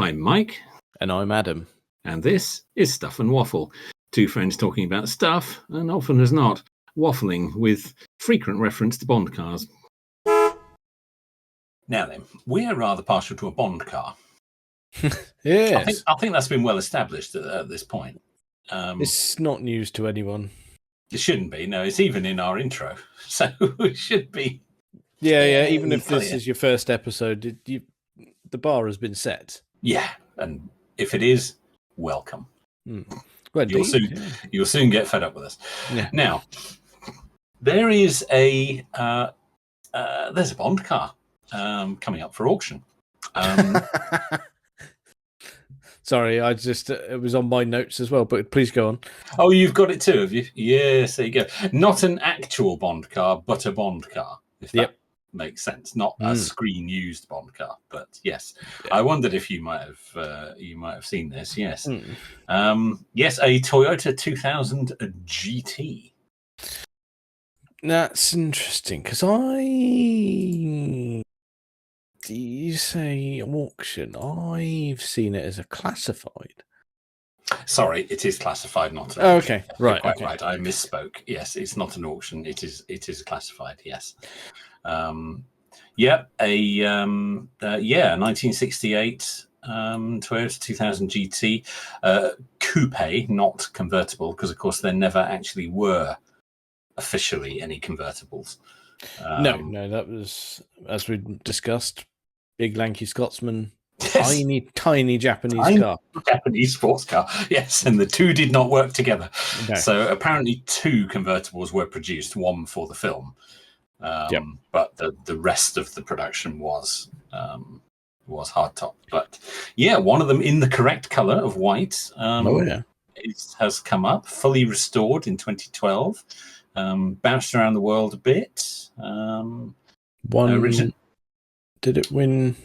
I'm Mike. And I'm Adam. And this is Stuff and Waffle. Two friends talking about stuff, and often as not, waffling with frequent reference to Bond cars. Now then, we're rather partial to a Bond car. Yes. I think that's been well established at this point. It's not news to anyone. It shouldn't be. No, it's even in our intro. So it should be. Yeah. Even if this is your first episode, the bar has been set. Yeah. And if it is, welcome. Well, you'll soon get fed up with us. Yeah. Now, there is there's a Bond car coming up for auction. Sorry, it was on my notes as well, but please go on. Oh, you've got it too, have you? Yes, there you go. Not an actual Bond car, but a Bond car, if that makes sense. Not a screen-used Bond car, but yes. Yeah. I wondered if you might have seen this. Yes, yes, a Toyota 2000 GT. That's interesting because you say auction. I've seen it as a classified. Sorry, it is classified, not an auction. Okay, right. Quite right. I misspoke. Yes, it's not an auction. It is classified. Yes. A 1968 Toyota 2000 GT coupe, not convertible, because of course there never actually were officially any convertibles. No, that was, as we discussed, big lanky Scotsman, yes. tiny Japanese car. Japanese sports car, yes, and the two did not work together. No. So apparently two convertibles were produced, one for the film, but the rest of the production was hardtop. But yeah, one of them in the correct colour of white has come up, fully restored in 2012. Bounced around the world a bit. Did it win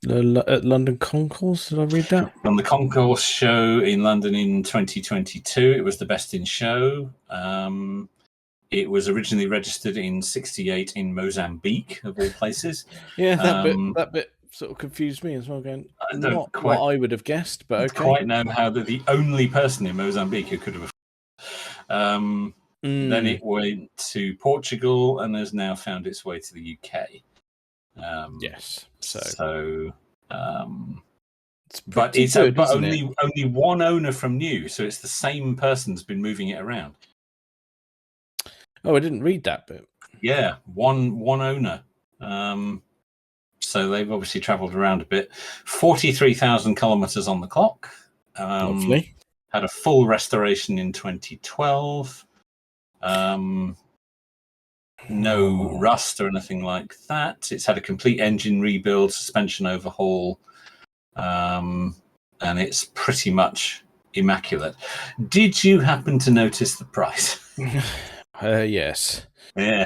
at London Concourse? Did I read that? On the Concourse show in London in 2022, it was the best in show. It was originally registered in 1968 in Mozambique, of all places. Yeah, that bit sort of confused me as well. Going, not what I would have guessed, but okay. Quite know how the only person in Mozambique who could have. Then it went to Portugal and has now found its way to the UK. Yes. But only one owner from new, so it's the same person's been moving it around. Oh, I didn't read that bit. Yeah, one owner. So they've obviously travelled around a bit. 43,000 kilometres on the clock. Lovely. Had a full restoration in 2012. No rust or anything like that. It's had a complete engine rebuild, suspension overhaul, and it's pretty much immaculate. Did you happen to notice the price? Yes. Yeah.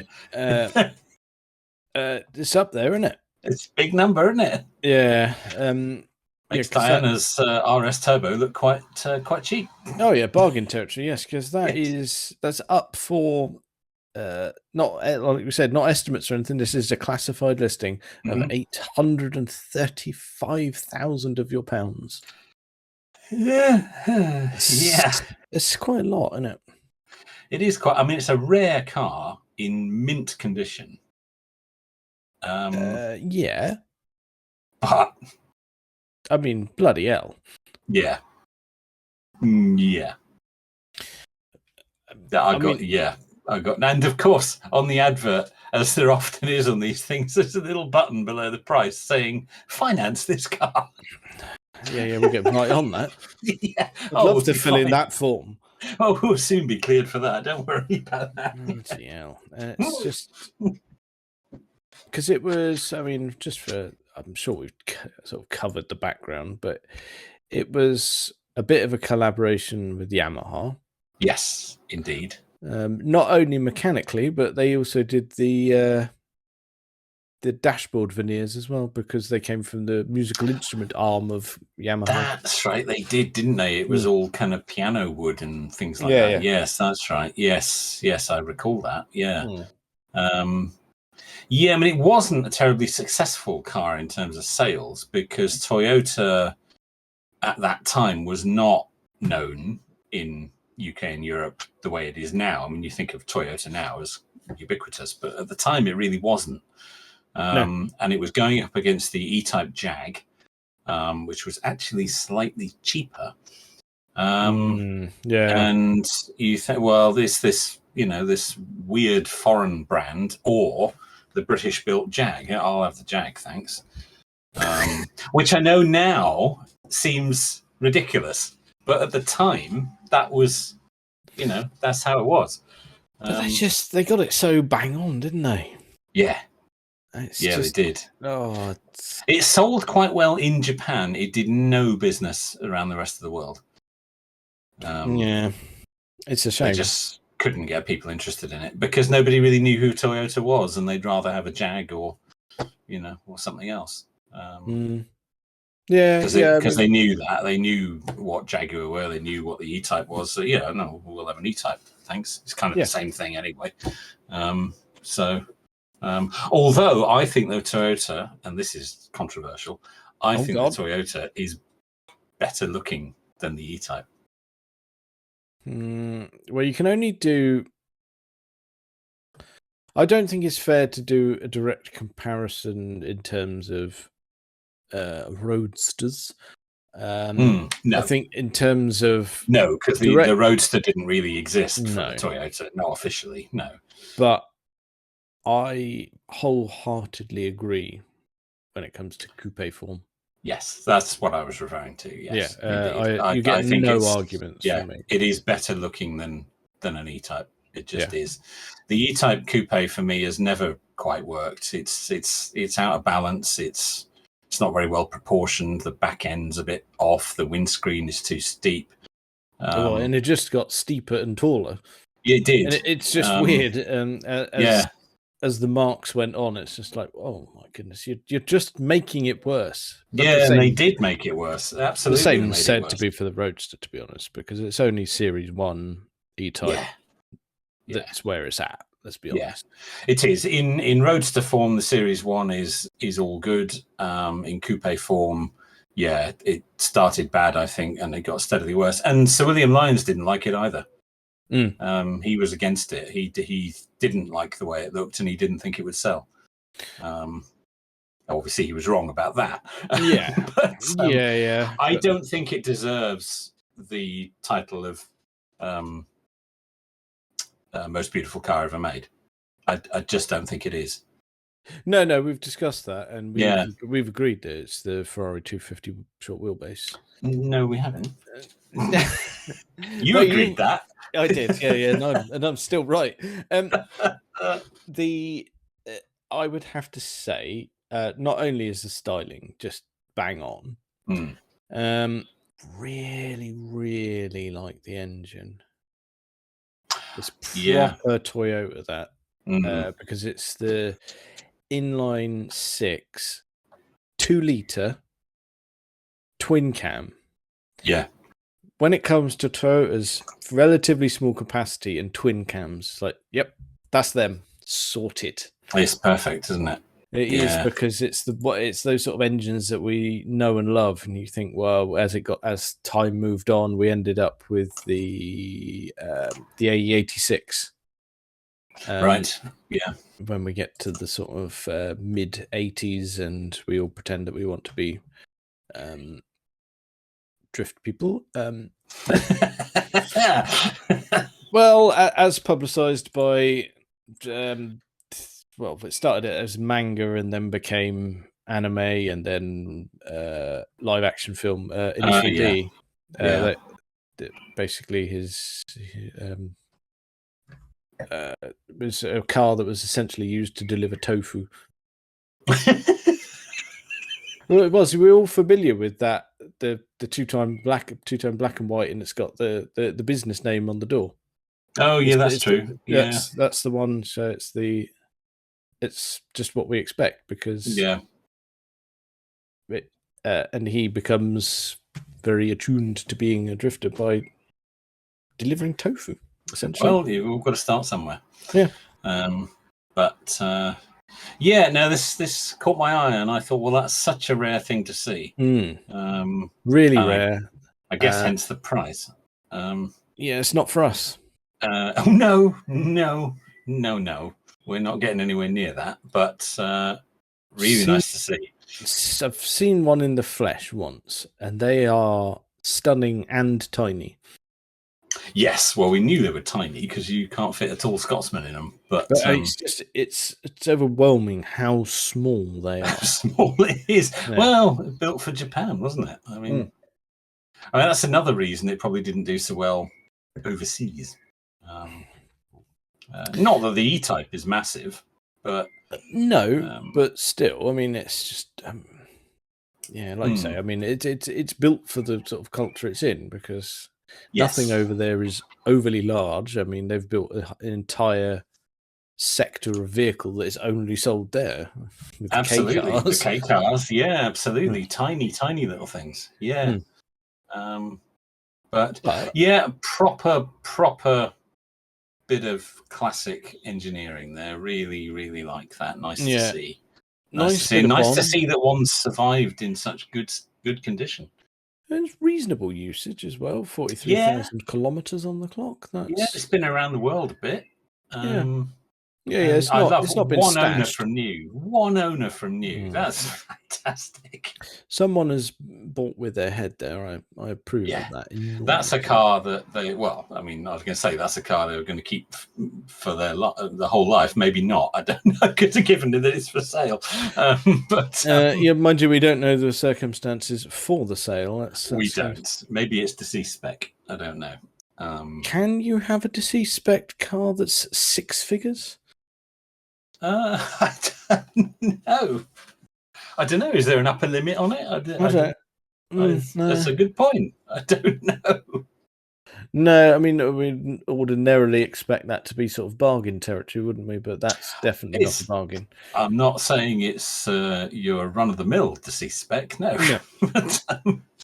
It's up there, isn't it? It's a big number, isn't it? Yeah. Makes Diana's RS Turbo look quite cheap. Oh yeah, bargain territory. Yes, because that's up for not like we said, not estimates or anything. This is a classified listing of 835,000 of your pounds. Yeah, it's quite a lot, isn't it? It is quite. I mean, it's a rare car in mint condition. Yeah, but. I mean, bloody hell. Yeah. I got, and of course, on the advert, as there often is on these things, there's a little button below the price saying, finance this car. Yeah, we'll get right on that. Yeah. I'd love to fill in that form. Oh, we'll soon be cleared for that. Don't worry about that. Bloody hell. It's just... Because it was, I mean, just for... I'm sure we've sort of covered the background, but it was a bit of a collaboration with Yamaha. Yes, indeed. Not only mechanically, but they also did the dashboard veneers as well, because they came from the musical instrument arm of Yamaha. That's right, they did, didn't they? It was all kind of piano wood and things like that. Yeah. Yes, that's right. Yes, I recall that. Yeah. Yeah, I mean, it wasn't a terribly successful car in terms of sales because Toyota at that time was not known in UK and Europe the way it is now. I mean, you think of Toyota now as ubiquitous, but at the time it really wasn't. And it was going up against the E-Type Jag, which was actually slightly cheaper. And you think, well, this weird foreign brand or the British-built Jag. Yeah, I'll have the Jag, thanks. Which I know now seems ridiculous, but at the time that was, that's how it was. But they got it so bang on, didn't they? Yeah. They did. Oh, it sold quite well in Japan. It did no business around the rest of the world. It's a shame. They just couldn't get people interested in it because nobody really knew who Toyota was, and they'd rather have a Jag or something else. Because they knew that. They knew what Jaguar were. They knew what the E-Type was. So no, we'll have an E-Type. Thanks. It's kind of the same thing anyway. Although I think the Toyota, and this is controversial, I think the Toyota is better looking than the E-Type. Well, you can only do. I don't think it's fair to do a direct comparison in terms of roadsters. No. I think in terms of because the Roadster didn't really exist for the Toyota, not officially, no. But I wholeheartedly agree when it comes to coupe form. Yes, that's what I was referring to. Yes, you get no arguments from me. It is better looking than an E-Type. It just is. The E-Type coupe for me has never quite worked. It's out of balance. It's not very well proportioned. The back end's a bit off. The windscreen is too steep. And it just got steeper and taller. It did. And it's just weird. As the marks went on, it's just like, oh my goodness, you're just making it worse. But and they did make it worse. Absolutely. The same said to be for the Roadster, to be honest, because it's only Series 1 E-Type. That's where it's at. Let's be honest. It is. In Roadster form, the Series 1 is all good. In coupe form, it started bad, I think, and it got steadily worse. And Sir William Lyons didn't like it either. He was against it. He didn't like the way it looked, and he didn't think it would sell. Obviously, he was wrong about that. But, I don't think it deserves the title of most beautiful car ever made. I just don't think it is. No, we've discussed that, and we've agreed that it's the Ferrari 250 short wheelbase. No, we haven't. You agreed that. I did, and I'm still right. I would have to say, not only is the styling just bang on, really, really like the engine. It's proper Toyota that, because it's the inline 6 2-litre twin cam. Yeah. When it comes to Toyota's relatively small capacity and twin cams, that's them sorted. It's perfect, isn't it? It is, because it's those sort of engines that we know and love, and you think, well, as time moved on, we ended up with the AE86. Right. Yeah. When we get to the sort of mid 80s, and we all pretend that we want to be drift people. Well, as publicized by, it started as manga and then became anime and then live action film. Initial D. That basically his was a car that was essentially used to deliver tofu. Well, it was. We're all familiar with that. The two-tone black and white, and it's got the business name on the door. Oh yeah, that's true. That's the one. So it's just what we expect, because and he becomes very attuned to being a drifter by delivering tofu. Essentially, well, you've got to start somewhere. Yeah. But Yeah, no, this caught my eye, and I thought, well, that's such a rare thing to see. Really and rare. I guess hence the price. Yeah, it's not for us. Oh no, we're not getting anywhere near that. But really nice to see. I've seen one in the flesh once, and they are stunning and tiny. Yes, well, we knew they were tiny because you can't fit a tall Scotsman in them. But it's overwhelming how small they are. How small it is. Yeah. Well, built for Japan, wasn't it? I mean, that's another reason it probably didn't do so well overseas. Not that the E-Type is massive, but but still, I mean, it's just like you say. I mean, it's built for the sort of culture it's in, because nothing over there is overly large. I mean, they've built an entire sector of vehicle that is only sold there. With absolutely, the K cars. Yeah, absolutely, tiny little things. Yeah, but yeah, proper bit of classic engineering there. Really like that. Nice to see. Nice to see that one survived in such good condition. And it's reasonable usage as well. 43,000 kilometers on the clock. That's... it's been around the world a bit. It's not been one stashed. One owner from new. That's fantastic. Someone has bought with their head there. I approve of that. That's a car that they. Well, I mean, I was going to say that's a car they were going to keep for the whole life. Maybe not. I don't know, because given that it's for sale. Mind you, we don't know the circumstances for the sale. We don't. Maybe it's deceased spec. I don't know. Can you have a deceased spec car that's 6 figures? I don't know. I don't know. Is there an upper limit on it? I don't. No. That's a good point. I don't know. No, I mean, we ordinarily expect that to be sort of bargain territory, wouldn't we? But that's definitely not a bargain. I'm not saying it's your run-of-the-mill deceased spec. No.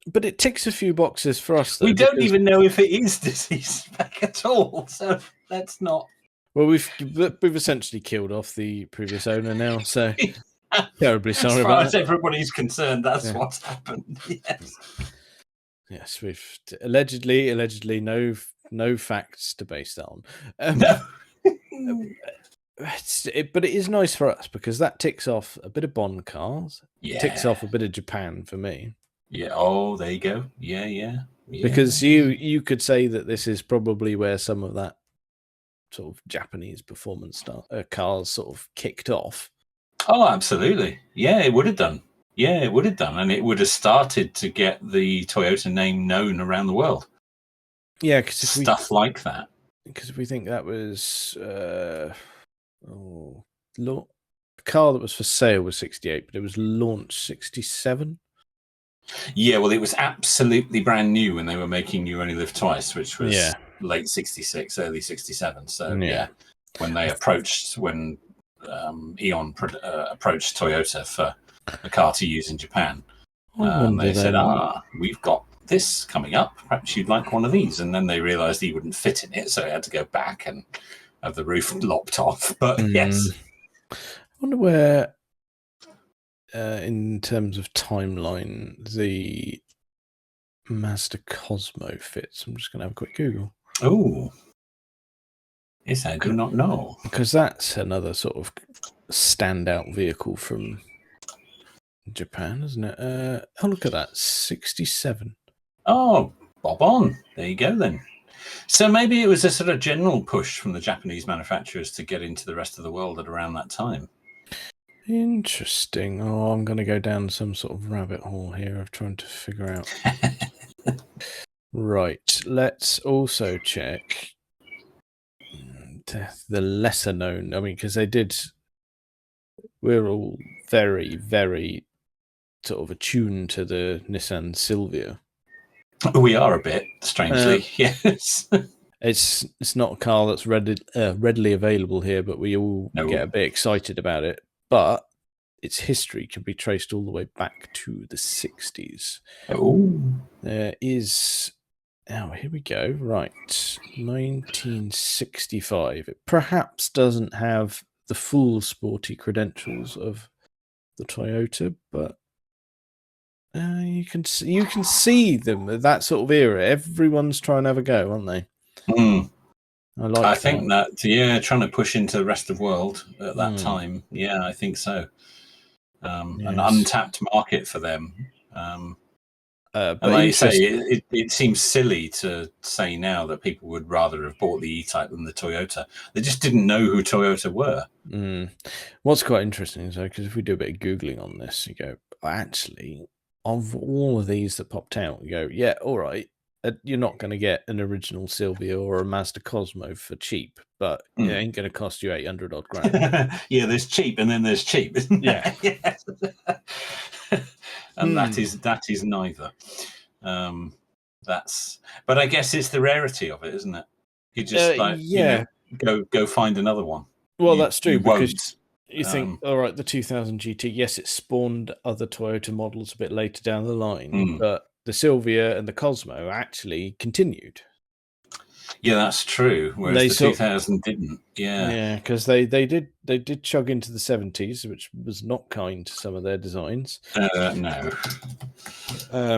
But it ticks a few boxes for us. We don't even know if it is deceased spec at all. So let's not. Well, we've essentially killed off the previous owner now, so terribly sorry about that. As far as everybody's concerned, that's what's happened. Yes, we've allegedly no facts to base that on. No. But it is nice for us because that ticks off a bit of Bond cars. Yeah. It ticks off a bit of Japan for me. Yeah. Oh, there you go. Yeah. Because you could say that this is probably where some of that sort of Japanese performance cars sort of kicked off. Oh, absolutely. Yeah, it would have done. And it would have started to get the Toyota name known around the world. Yeah, because stuff like that. Because if we think that was the car that was for sale was 68, but it was launched 67. Yeah, well, it was absolutely brand new when they were making You Only Live Twice, which was late 66, early 67. So when Eon approached Toyota for a car to use in Japan, they said, we've got this coming up, perhaps you'd like one of these. And then they realized he wouldn't fit in it, so he had to go back and have the roof lopped off. But yes, I wonder where in terms of timeline the Mazda Cosmo fits. I'm just going to have a quick Google. Oh, yes, I do not know. Because that's another sort of standout vehicle from Japan, isn't it? Oh, look at that, 67. Oh, bob on. There you go then. So maybe it was a sort of general push from the Japanese manufacturers to get into the rest of the world at around that time. Interesting. Oh, I'm going to go down some sort of rabbit hole here of trying to figure out. Right. Let's also check the lesser known. I mean, because they did. We're all very, very sort of attuned to the Nissan Silvia. We are a bit, strangely. Yes. It's not a car that's readily available here, but we all get a bit excited about it. But its history can be traced all the way back to the 60s. Oh. There is... Oh, here we go. Right. 1965. It perhaps doesn't have the full sporty credentials of the Toyota, but you can see them at that sort of era. Everyone's trying to have a go, aren't they? Mm. I think that trying to push into the rest of the world at that time. Yeah, I think so. An untapped market for them. But like you say, it seems silly to say now that people would rather have bought the E-Type than the Toyota. They just didn't know who Toyota were. What's quite interesting is, because if we do a bit of Googling on this, you go, actually, of all of these that popped out, you go, yeah, all right, you're not going to get an original Silvia or a Mazda Cosmo for cheap, but it ain't going to cost you 800 odd grand. Yeah, there's cheap and then there's cheap. Yeah. And that is neither. But I guess it's the rarity of it, isn't it? You just go find another one. Well, that's true, because you think, all right, the 2000 GT, yes, it spawned other Toyota models a bit later down the line, but the Silvia and the Cosmo actually continued. Yeah, that's true. Whereas the 2000 didn't. Yeah, because they did chug into the 70s, which was not kind to some of their designs. No. I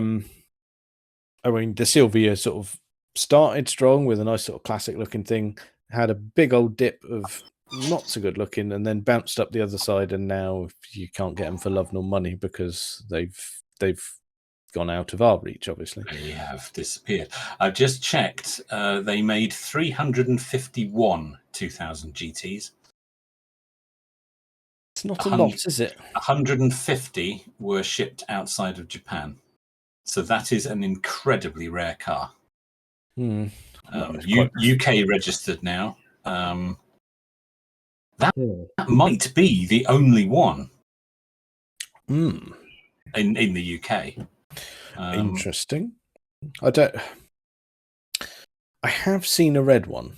mean, the Silvia sort of started strong with a nice sort of classic looking thing, had a big old dip of not so good looking, and then bounced up the other side. And now you can't get them for love nor money because they've gone out of our reach, obviously. They have disappeared. I've just checked. They made 351 2000 GTs. It's not a lot, is it? 150 were shipped outside of Japan. So that is an incredibly rare car. UK registered now. That might be the only one in the UK. Interesting. I have seen a red one.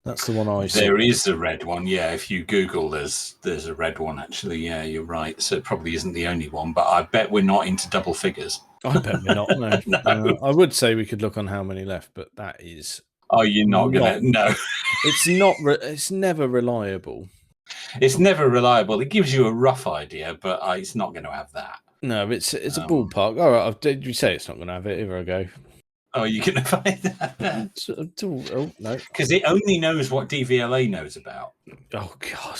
That's the one I see. There is a red one, yeah. If you Google, there's a red one, actually. Yeah, you're right. So it probably isn't the only one, but I bet we're not into double figures. I bet we're not, no. No. I would say we could look on how many left, but that is... Oh, you're not going to... No. It's not. It's never reliable. It's never reliable. It gives you a rough idea, but it's not going to have that. No, it's a ballpark. All right, did you say it's not going to have it? Here I go. Oh, you're going to find that? Oh, no. Because it only knows what DVLA knows about. Oh, God.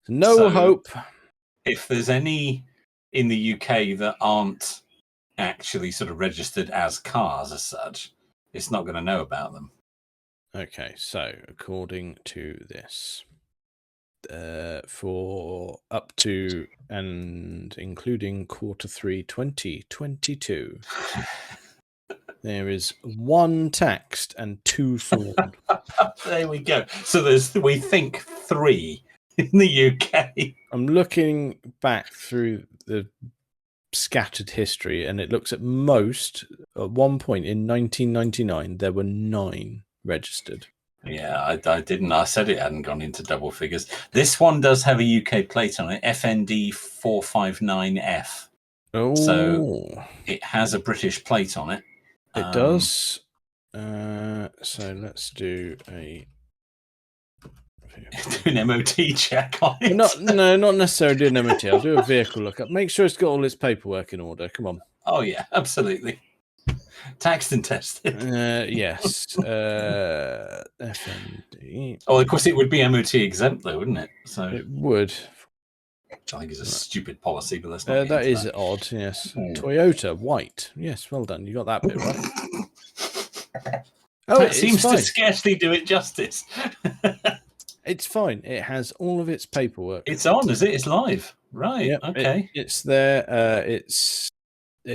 No hope. If there's any in the UK that aren't actually sort of registered as cars as such, it's not going to know about them. Okay, so according to this, for up to and including Q3 2022, there is 1 taxed and 2 sold. There we go. So we think 3 in the UK. I'm looking back through the scattered history, and it looks at most, at one point in 1999, there were 9 registered. Yeah, I didn't. I said it hadn't gone into double figures. This one does have a UK plate on it, FND 459F. Oh. So it has a British plate on it. It does. So let's do an MOT check on it. Not necessarily do an MOT. I'll do a vehicle lookup. Make sure it's got all its paperwork in order. Come on. Oh yeah, absolutely. Taxed and tested. Yes. FND. Oh, of course, it would be MOT exempt, though, wouldn't it? So it would. Which I think is a stupid policy, but let's not. That is odd. Yes. Toyota white. Yes. Well done. You got that bit right. Oh, it seems to scarcely do it justice. It's fine. It has all of its paperwork. It's on, is it? It's live, right? Yep, okay. It's there. It's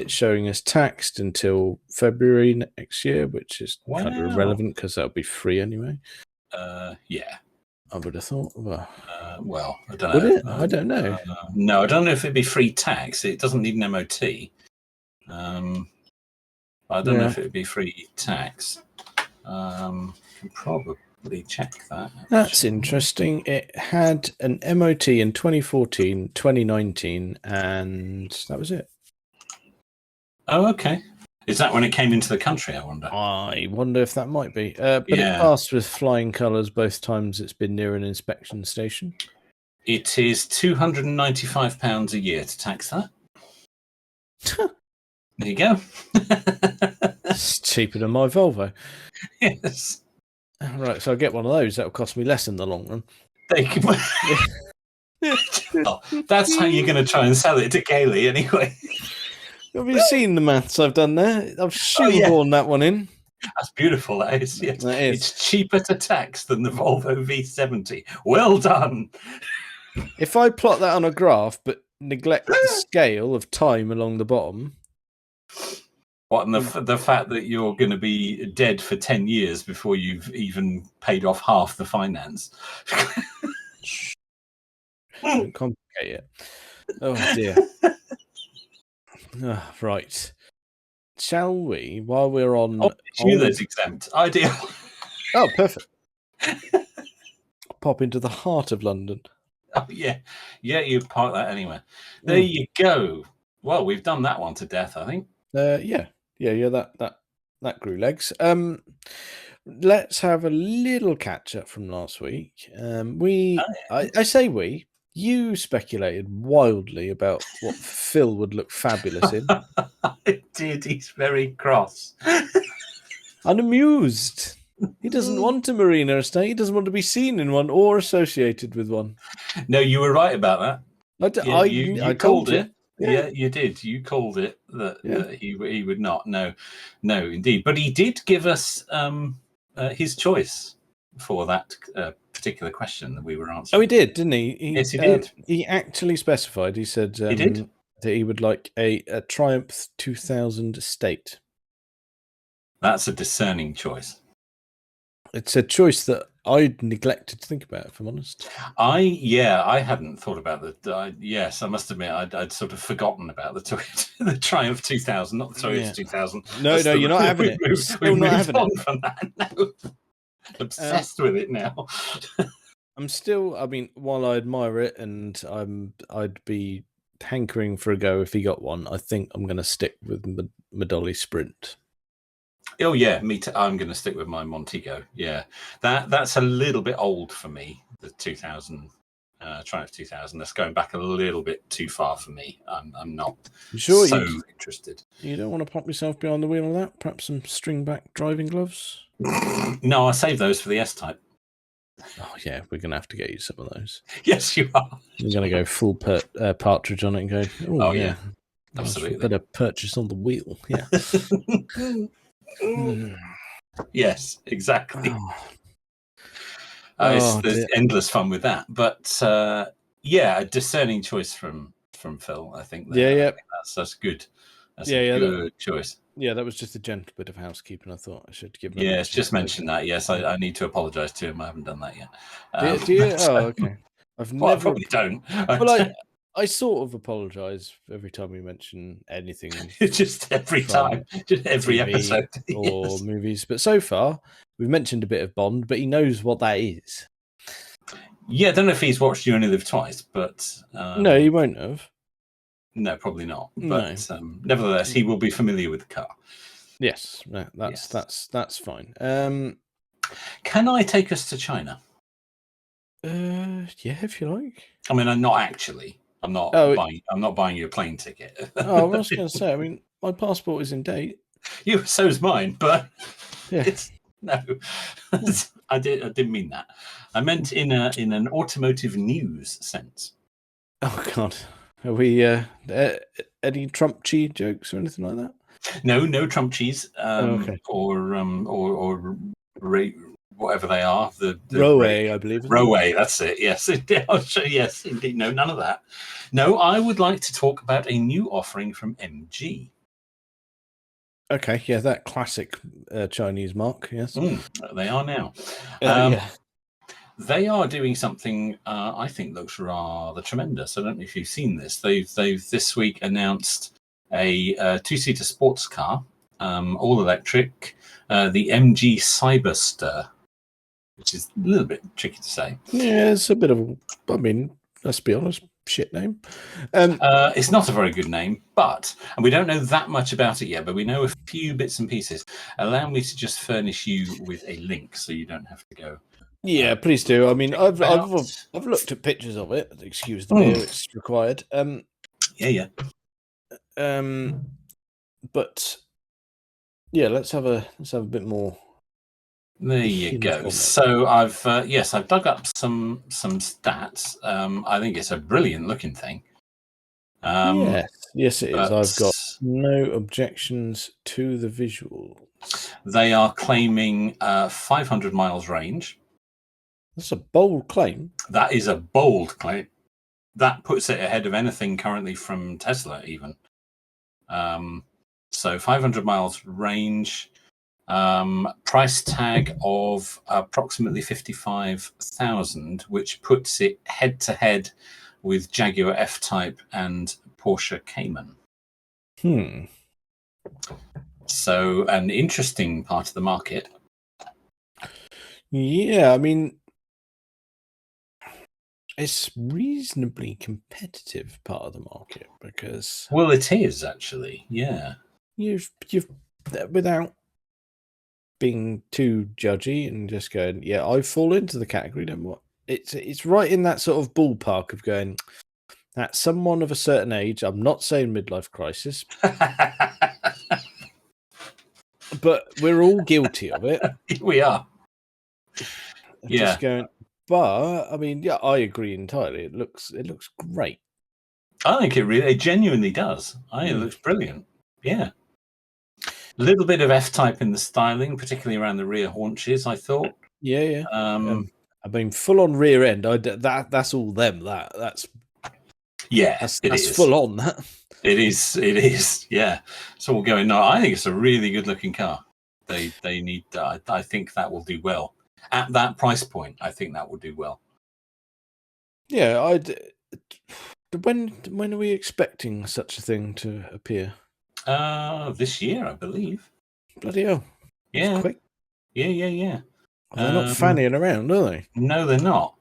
showing us taxed until February next year, which is kind of irrelevant because that'll be free anyway. Yeah, I would have thought. Well, I don't know. Would it? I don't know. No, I don't know if it'd be free tax. It doesn't need an MOT. I don't know if it'd be free tax. Can probably check that. That's interesting. It had an MOT in 2014, 2019, and that was it. Oh, okay. Is that when it came into the country, I wonder? I wonder if that might be. But it passed with flying colours both times it's been near an inspection station. It is £295 a year to tax that. There you go. It's cheaper than my Volvo. Yes. Right, so I'll get one of those. That'll cost me less in the long run. Well, that's how you're going to try and sell it to Kaylee anyway. Have you seen the maths I've done there? I've shoehorned that one in. That's beautiful, that is. Yes. That is. It's cheaper to tax than the Volvo V70. Well done. If I plot that on a graph but neglect the scale of time along the bottom... What, and the fact that you're going to be dead for 10 years before you've even paid off half the finance. Don't complicate it. Oh, dear. Right. Shall we, while we're on... That's exempt. Ideal. Oh, perfect. Pop into the heart of London. Oh, yeah. Yeah, you park that anywhere. There you go. Well, we've done that one to death, I think. Yeah, that grew legs. Let's have a little catch up from last week. I say we. You speculated wildly about what Phil would look fabulous in. I did. He's very cross. Unamused. He doesn't want a marina estate. He doesn't want to be seen in one or associated with one. No, you were right about that. I called you. it. Yeah, you did. You called it that he would not. No, indeed. But he did give us his choice for that particular question that we were answering. Oh, he did, didn't he? Yes, he did. He actually specified. He said he did. That he would like a Triumph 2000 estate. That's a discerning choice. It's a choice that I'd neglected to think about, if I'm honest. I hadn't thought about that. Yes, I must admit, I'd sort of forgotten about the Triumph 2000, not the Toyota 2000. No, you're not having it. We've moved on from that now. Obsessed with it now. I'm still. I mean, while I admire it, and I'd be hankering for a go if he got one. I think I'm going to stick with Madolli Sprint. Oh yeah, me too. I'm going to stick with my Montego. Yeah, that's a little bit old for me. The 2000 Triumph 2000. That's going back a little bit too far for me. I'm not interested. You don't want to pop yourself behind the wheel of that? Perhaps some string back driving gloves? No, I saved those for the S-Type. Oh yeah, we're going to have to get you some of those. Yes, you are. We're going to go full partridge on it and go. Oh yeah, absolutely. Better purchase on the wheel. Yeah. Yes, exactly. There's endless fun with that, but a discerning choice from Phil. I think. That's good. That's a good choice. Yeah, that was just a gentle bit of housekeeping. I thought I should give him. Yes, just mention that. Yes, I need to apologise to him. I haven't done that yet. Do you? Oh, okay. I probably don't. Well, I sort of apologise every time we mention anything. Just every time, just every TV episode, or movies. But so far, we've mentioned a bit of Bond, but he knows what that is. Yeah, I don't know if he's watched You Only Live Twice, but no, he won't have. No, probably not. But nevertheless, he will be familiar with the car. Yes, that's fine. Can I take us to China? Yeah, if you like. I mean, I'm not actually. I'm not buying you a plane ticket. I was going to say. I mean, my passport is in date. So's mine, but yeah. No. I didn't mean that. I meant in an automotive news sense. Oh God, are we any Trump cheese jokes or anything like that? No Trump cheese. Okay. Or whatever they are. The Roe, I believe. Roe, that's it. Yes, yes, indeed. No, none of that. No, I would like to talk about a new offering from MG. Okay, yeah, that classic Chinese mark. Yes, they are now. They are doing something I think looks rather tremendous. I don't know if you've seen this. They've this week announced a two-seater sports car, all electric, the MG Cyberster, which is a little bit tricky to say. Yeah, it's a bit of. I mean, let's be honest. shit name. It's not a very good name, and we don't know that much about it yet, but we know a few bits and pieces. Allow me to just furnish you with a link so you don't have to go. Yeah, please do. I mean, I've about. looked at pictures of it. Excuse the beer; it's required. Yeah. But yeah, let's have a bit more. There you go. So I've dug up some stats. I think it's a brilliant looking thing. Yes, it is. I've got no objections to the visuals. They are claiming 500 miles range. That's a bold claim. That is a bold claim. That puts it ahead of anything currently from Tesla, even. So 500 miles range, price tag of approximately 55,000, which puts it head to head with Jaguar F-Type and Porsche Cayman. So an interesting part of the market. Yeah, I mean, it's reasonably competitive part of the market because... Well, it is actually, yeah. You've without being too judgy and just going, yeah, I fall into the category. Then what? It's right in that sort of ballpark of going, at someone of a certain age. I'm not saying midlife crisis, but we're all guilty of it. We are. Just going, but I mean, yeah, I agree entirely. It looks great. I think it genuinely does. It looks brilliant. Yeah. A little bit of F-Type in the styling, particularly around the rear haunches, I thought. Yeah. I mean, full on rear end. That's all them. That's full on. That it is. Yeah. So we're going. No, I think it's a really good looking car. They need. I think that will do well at that price point. I think that will do well. Yeah. When are we expecting such a thing to appear? This year, I believe. Bloody hell! Yeah. Quick. Yeah. They're not fannying around, are they? No, they're not.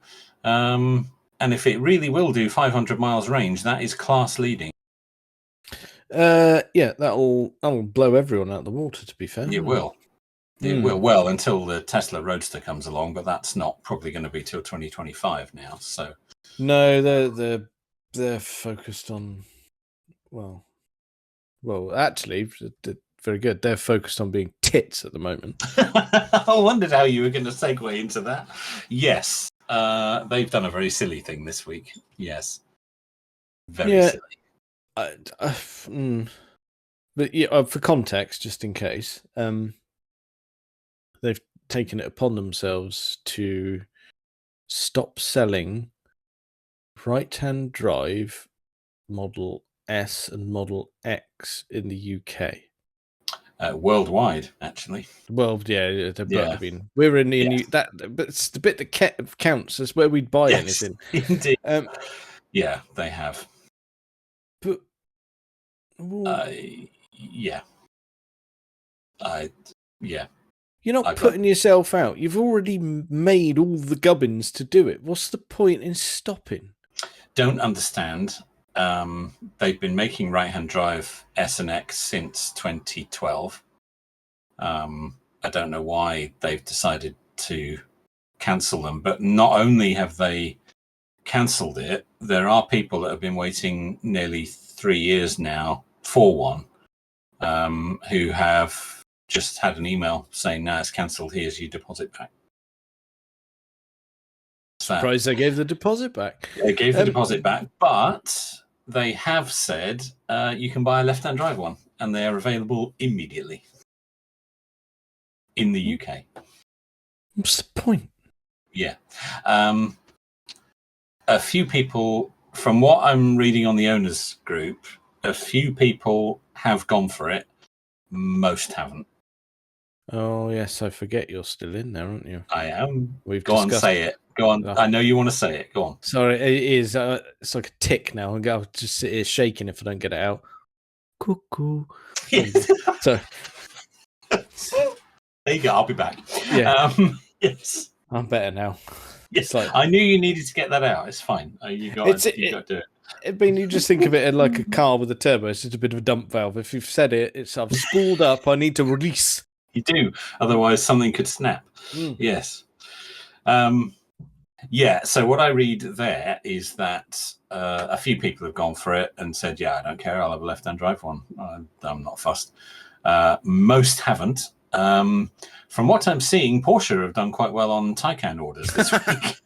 And if it really will do 500 miles range, that is class leading. Yeah, that'll blow everyone out of the water. To be fair, it will. It will. Well, until the Tesla Roadster comes along, but that's not probably going to be till 2025 now. So no, they're focused on well, actually, very good. They're focused on being tits at the moment. I wondered how you were going to segue into that. Yes, they've done a very silly thing this week. Yes, very silly. But yeah, for context, just in case, they've taken it upon themselves to stop selling right-hand drive Model S and Model X in the UK. Worldwide, actually. Well, yeah. I mean, we're in the but it's the bit that counts. That's where we'd buy anything. Indeed. Yeah, they have. But yeah. You're not putting yourself out. You've already made all the gubbins to do it. What's the point in stopping? Don't understand. They've been making right-hand drive S and X since 2012. I don't know why they've decided to cancel them, but not only have they cancelled it, there are people that have been waiting nearly 3 years now for one, who have just had an email saying, "No, it's cancelled. Here's your deposit back." Surprised they gave the deposit back. They gave the deposit back, but they have said you can buy a left-hand drive one, and they are available immediately in the UK. What's the point? Yeah. A few people, from what I'm reading on the owners group, a few people have gone for it. Most haven't. Oh, yes, I forget you're still in there, aren't you? I am. Go discussed... on, say it. Go on. I know you want to say it. Go on. Sorry, it is. It's like a tick now. I'll just sit here shaking if I don't get it out. Cuckoo. So there you go. I'll be back. Yeah. Yes. I'm better now. Yes. I knew you needed to get that out. It's fine. You got to do it. I mean, you just think of it like a car with a turbo. It's just a bit of a dump valve. If you've said it, it's I've spooled up. I need to release. You do, otherwise something could snap. Yes. Yeah. So what I read there is that a few people have gone for it and said, "Yeah, I don't care. I'll have a left-hand drive one. I'm not fussed." Most haven't. From what I'm seeing, Porsche have done quite well on Taycan orders this week.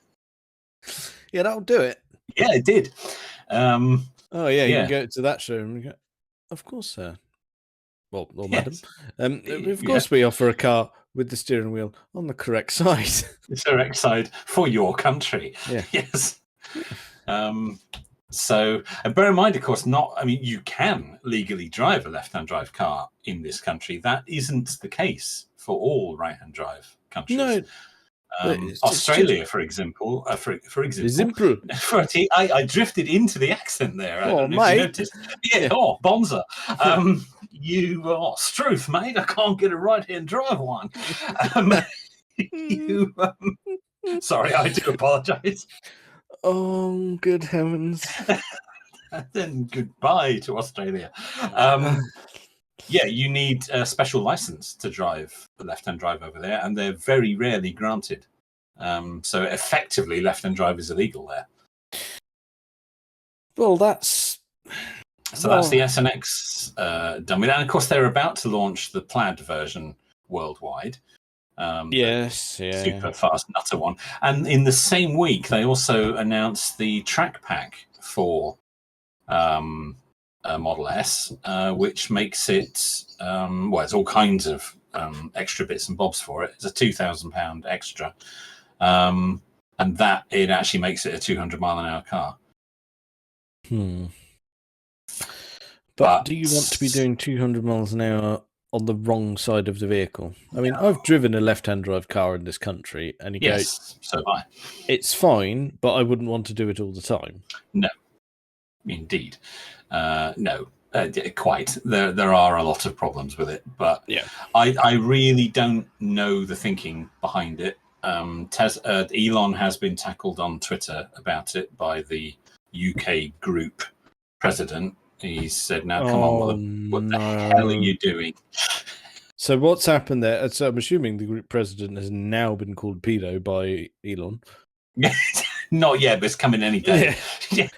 Yeah, that'll do it. Yeah, it did. You can go to that showroom and go, of course, sir. Well, or madam. Of course, we offer a car with the steering wheel on the correct side. The correct side for your country. Yeah. Yes. So, and bear in mind, of course, you can legally drive a left-hand drive car in this country. That isn't the case for all right-hand drive countries. No. Australia, for example. I drifted into the accent there. I don't know if you noticed. Yeah. Oh, bonza. Struth, mate. I can't get a right-hand drive one. Sorry, I do apologise. Oh, good heavens. Then goodbye to Australia. Yeah, you need a special license to drive the left-hand drive over there, and they're very rarely granted. So effectively, left-hand drive is illegal there. Well, that's the SNX done with that. And of course, they're about to launch the plaid version worldwide. Super fast nutter one. And in the same week, they also announced the track pack for Model S, which makes it, it's all kinds of extra bits and bobs for it. It's a £2,000 extra. And that it actually makes it a 200-mile-an-hour car. But do you want to be doing 200 miles an hour on the wrong side of the vehicle? I mean, I've driven a left-hand drive car in this country, and you go, so have I. It's fine, but I wouldn't want to do it all the time. No, indeed. No, quite. There are a lot of problems with it, but I really don't know the thinking behind it. Elon has been tackled on Twitter about it by the UK group president. He said, "Now, come on, what the hell are you doing?" So what's happened there? So I'm assuming the group president has now been called pedo by Elon. Not yet, but it's coming any day. Yeah.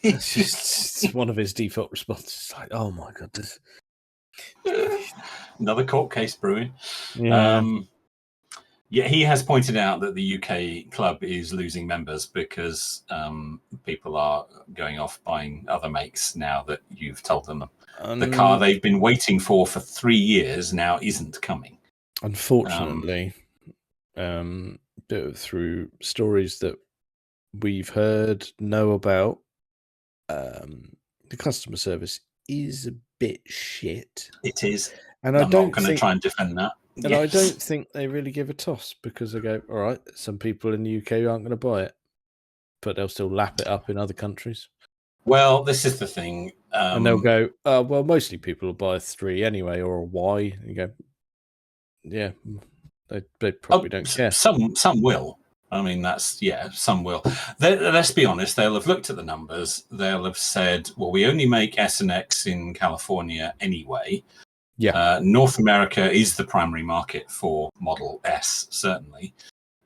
It's one of his default responses. Like, oh my god, another court case brewing. Yeah. He has pointed out that the UK club is losing members because people are going off buying other makes now that you've told them the car they've been waiting for 3 years now isn't coming. Unfortunately, through stories that we've know about, the customer service is a bit shit. It is. And I'm not going to try and defend that. And I don't think they really give a toss because they go, all right, some people in the UK aren't going to buy it, but they'll still lap it up in other countries. Well, this is the thing. And they'll go, well, mostly people will buy a 3 anyway or a Y. And you go, yeah, they probably don't care. Some will. I mean, some will. Let's be honest, they'll have looked at the numbers. They'll have said, well, we only make S and X in California anyway. Yeah. North America is the primary market for Model S, certainly.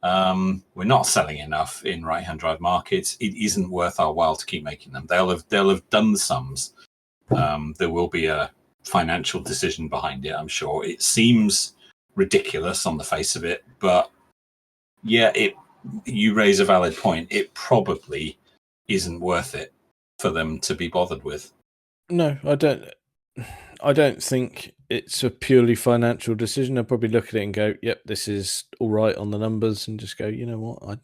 We're not selling enough in right-hand drive markets. It isn't worth our while to keep making them. They'll have done the sums. There will be a financial decision behind it, I'm sure. It seems ridiculous on the face of it, but you raise a valid point. It probably isn't worth it for them to be bothered with. No, I don't think it's a purely financial decision. They'll probably look at it and go, yep, this is all right on the numbers, and just go, you know what,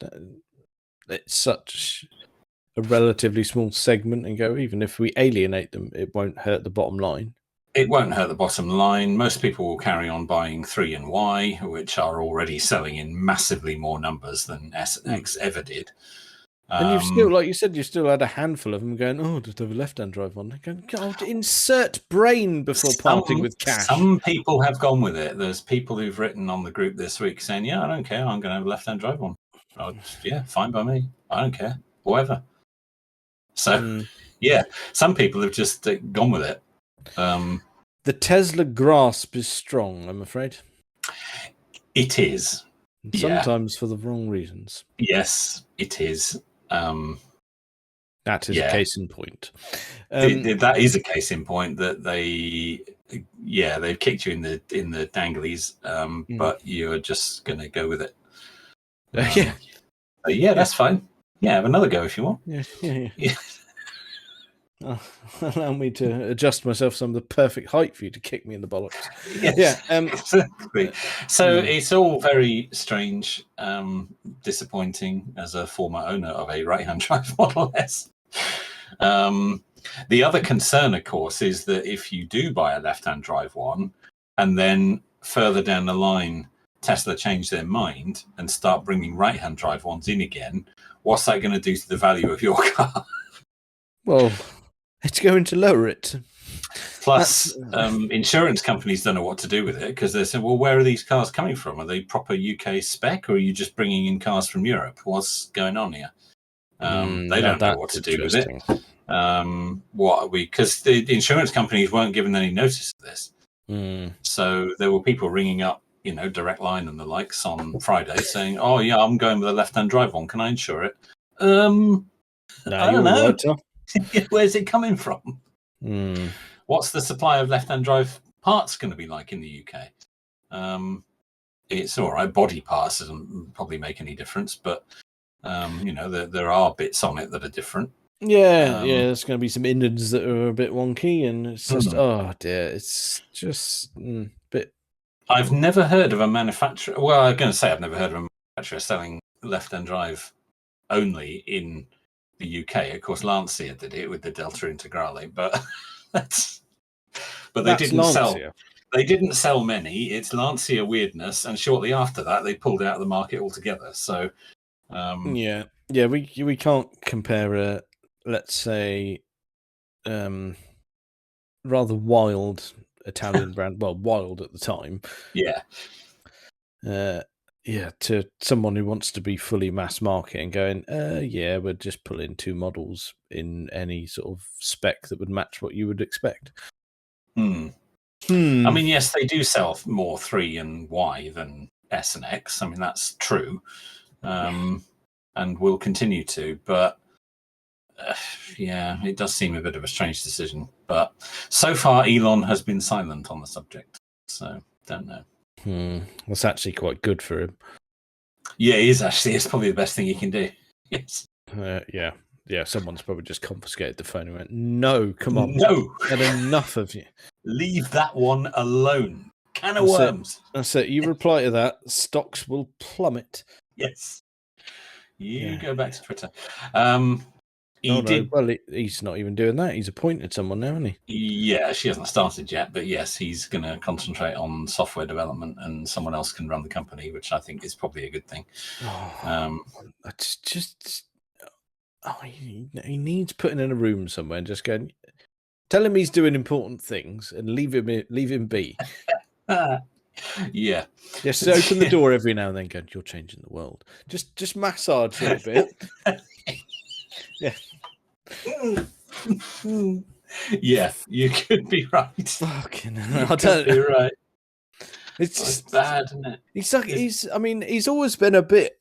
it's such a relatively small segment, and go, even if we alienate them, it won't hurt the bottom line. It won't hurt the bottom line. Most people will carry on buying 3 and Y, which are already selling in massively more numbers than S and X ever did. And you've still, like you said, you still had a handful of them going, oh, just have a left-hand drive on. Going, God, insert brain before parting with cash. Some people have gone with it. There's people who've written on the group this week saying, yeah, I don't care. I'm going to have a left-hand drive on. Yeah, fine by me. I don't care. Whatever. So, Yeah, some people have just gone with it. The Tesla grasp is strong, I'm afraid. It is. Sometimes for the wrong reasons. Yes, it is. That is a case in point. That is a case in point that they've kicked you in the danglies, but you're just going to go with it. That's fine. Yeah, have another go if you want. Yeah. Allow me to adjust myself some of the perfect height for you to kick me in the bollocks. Yes, exactly. So it's all very strange, disappointing as a former owner of a right-hand drive Model S. The other concern, of course, is that if you do buy a left-hand drive one, and then further down the line, Tesla change their mind and start bringing right-hand drive ones in again, what's that going to do to the value of your car? Well, it's going to lower it. Plus, insurance companies don't know what to do with it because they say, well, where are these cars coming from? Are they proper UK spec or are you just bringing in cars from Europe? What's going on here? They don't know what to do with it. Because the insurance companies weren't given any notice of this. So there were people ringing up, Direct Line and the likes on Friday saying, oh, yeah, I'm going with a left-hand drive one. Can I insure it? I don't know. Where's it coming from? What's the supply of left-hand drive parts going to be like in the UK? It's all right. Body parts doesn't probably make any difference, but there are bits on it that are different. There's going to be some engines that are a bit wonky, and it's just oh dear, it's just a bit. I've never heard of a manufacturer. Well, I'm going to say I've never heard of a manufacturer selling left-hand drive only in the UK. Of course, Lancia did it with the Delta Integrale, but they didn't sell. They didn't sell many. It's Lancia weirdness, and shortly after that, they pulled out of the market altogether. So, we can't compare a, let's say, rather wild Italian brand. Well, wild at the time. To someone who wants to be fully mass market and going, we'll just pull in 2 models in any sort of spec that would match what you would expect. I mean, yes, they do sell more 3 and Y than S and X. I mean, that's true, and will continue to. But it does seem a bit of a strange decision. But so far, Elon has been silent on the subject, so don't know. That's actually quite good for him. Yeah, it is actually. It's probably the best thing he can do. Yes. Someone's probably just confiscated the phone and went, no, come on. No. Had enough of you. Leave that one alone. Can of worms. That's it. You reply to that, stocks will plummet. Yes. You go back to Twitter. Well, he's not even doing that. He's appointed someone now, hasn't he? Yeah, she hasn't started yet, but yes, he's going to concentrate on software development and someone else can run the company, which I think is probably a good thing. It's just... he needs putting in a room somewhere and just going, tell him he's doing important things and leave him be. Yeah. Just open the door every now and then going, you're changing the world. Just massage it a bit. Yeah. Yeah, you could be right. Fucking hell. You're right. It's just bad, isn't it? He's always been a bit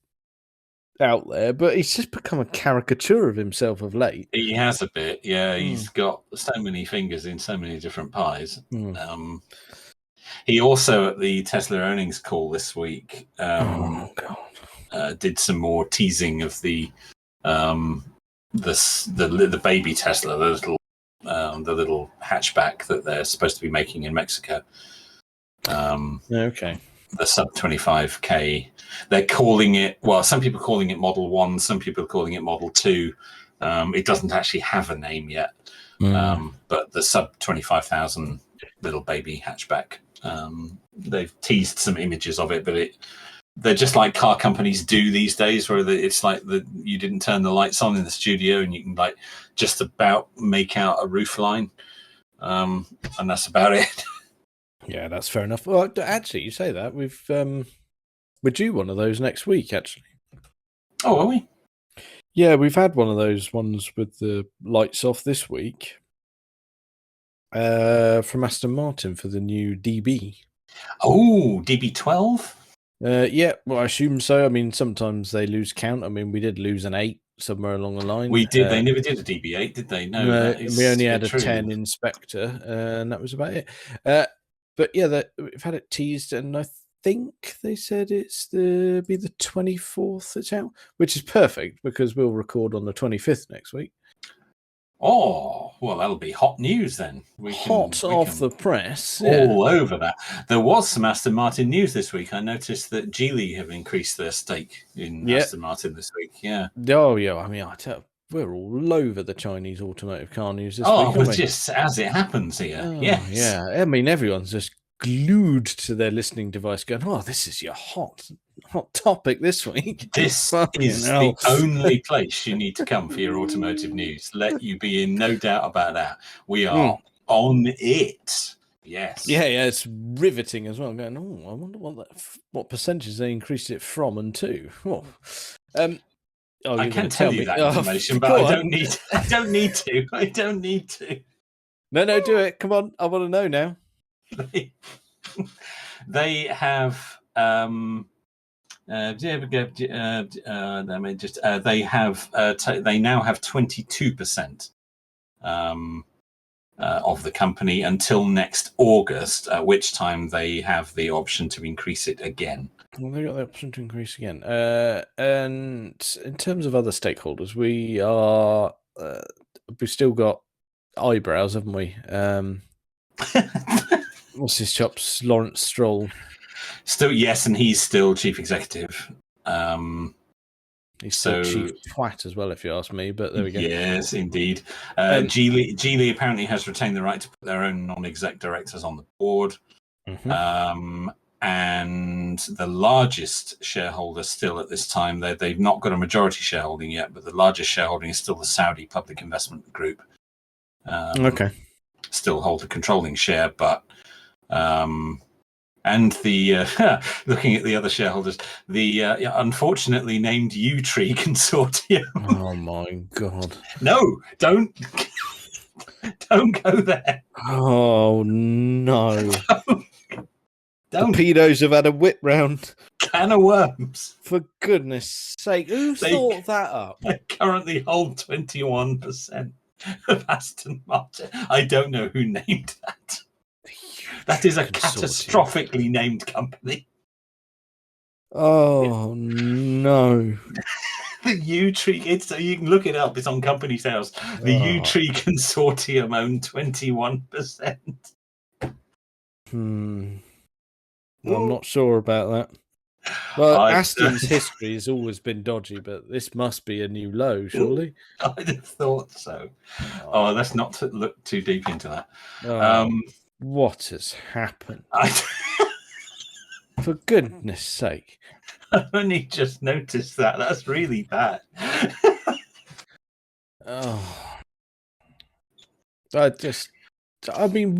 out there, but he's just become a caricature of himself of late. He has a bit, yeah. He's got so many fingers in so many different pies. He also, at the Tesla earnings call this week, did some more teasing of the baby Tesla, the little hatchback that they're supposed to be making in Mexico. The sub 25k. They're calling it, well, some people are calling it Model 1, some people are calling it Model 2. It doesn't actually have a name yet, but the sub 25,000 little baby hatchback. They've teased some images of it, but they're just like car companies do these days, where it's like you didn't turn the lights on in the studio and you can like just about make out a roof line, and that's about it. Yeah, that's fair enough. Well, actually, you say that we're due one of those next week. Actually, are we? Yeah, we've had one of those ones with the lights off this week from Aston Martin for the new DB. Oh, DB12? Yeah, well, I assume so. I mean, sometimes they lose count. I mean, we did lose an 8 somewhere along the line. We did. They never did a DB8, did they? No, No, that is we only had a true. 10 inspector, and that was about it. But yeah, we've had it teased, and I think they said it's be the 24th it's out, which is perfect because we'll record on the 25th next week. Oh, well, that'll be hot news then. Hot off the press. All over that. There was some Aston Martin news this week. I noticed that Geely have increased their stake in Aston Martin this week. Yeah. Oh, yeah. I mean, I tell you, we're all over the Chinese automotive car news this week. Oh, well, just as it happens here. Oh, yes. Yeah. I mean, everyone's just glued to their listening device going, oh, this is your hot topic this week. This is the only place you need to come for your automotive news. Let you be in no doubt about that. We are on it. Yes. Yeah, it's riveting as well. I'm going, I wonder what percentage they increased it from and to. Oh. I can tell you that information, but I don't need to. I don't need to. No, do it. Come on. I want to know now. They have they now have 22% of the company until next August, at which time they have the option to increase it again. Well, they got the option to increase again. And in terms of other stakeholders, we've still got eyebrows, haven't we? What's his chops? Lawrence Stroll. Still, yes, and he's still chief executive. He's still chief twat as well, if you ask me. But there we go. Yes, indeed. Geely apparently has retained the right to put their own non-exec directors on the board. Mm-hmm. And the largest shareholder still at this time, they've not got a majority shareholding yet, but the largest shareholding is still the Saudi Public Investment Group. Okay. Still hold a controlling share, but and the looking at the other shareholders, the unfortunately named U-Tree Consortium. Oh my god! No, don't go there. Oh no! Don't. The pedos have had a whip round. Can of worms. For goodness sake, who thought that up? They currently hold 21% of Aston Martin. I don't know who named that. That is a catastrophically named company. Oh no! The U-Tree. So you can look it up. It's on Company's House. The U-Tree Consortium own 21%. I'm not sure about that. Well, Aston's history has always been dodgy, but this must be a new low, surely. I'd have thought so. Let's not look too deep into that. What has happened? For goodness sake. I've only just noticed that. That's really bad.